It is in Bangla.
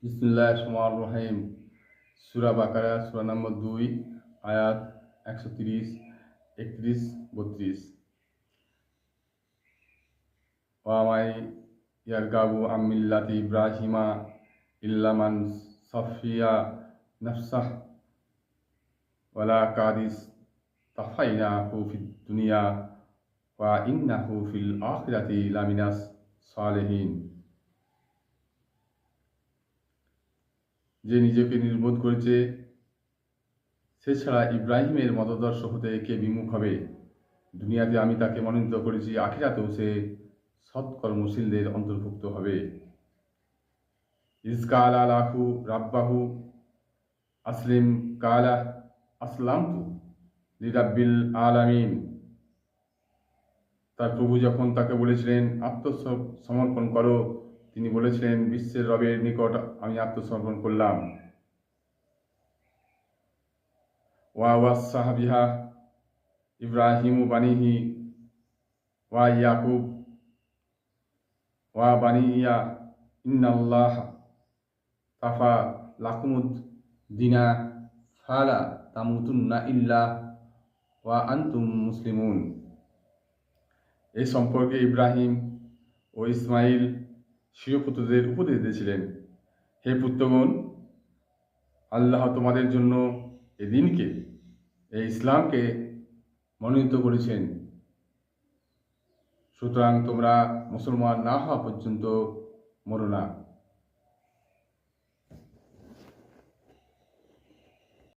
বিসমিল্লাহির রহমানির রহিম। সূরা বাকারা সূরা নম্বর 2 আয়াত 130, 31, 32। ওয়া মাই ইয়ারগাবু আম মিল্লাতি ইব্রাহিমা ইল্লা মান সাফিয়া নাফসাহ ওয়ালা কাদিস তাফাইনাহু ফিদ দুনিয়া ওয়া ইন্নাহু ফিল আখিরাতি লামিনাস সালিহিন। যে নিজেকে নির্বোধ করেছে সে ছাড়া ইব্রাহিমের মতাদর্শ হতে কে বিমুখ হবে? দুনিয়াতে আমি তাকে মনোনীত করেছি, আখিরাতেও সে সৎকর্মশীলদের অন্তর্ভুক্ত হবে। ইজকালা লাহু রাব্বাহু আসলিম কালা আসলামতু লিরাব্বিল আলামিন। তার প্রভু যখন তাকে বলেছিলেন আত্মসমর্পণ করো, তিনি বলেছিলেন বিশ্বের রবের নিকট আমি আত্মসমর্পণ করলাম। ওয়া ওয়াসসাহা বিহা ইব্রাহিমু বানিহি ওয়া ইয়াকুব ওয়া বানিয়া ইন্নাল্লাহ তাফা লাকুমুদ দিনা ফালা তামুতুন্না ইল্লা ওয়া আনতুম মুসলিমুন। এই সম্পর্কে ইব্রাহিম ও ইসমাইল স্বীয় পুত্রদের উপদেশ দিয়েছিলেন, হে পুত্রগণ, আল্লাহ তোমাদের জন্য এই দিনকে, এই ইসলামকে মনোনীত করেছেন, সুতরাং তোমরা মুসলমান না হওয়া পর্যন্ত মরো না।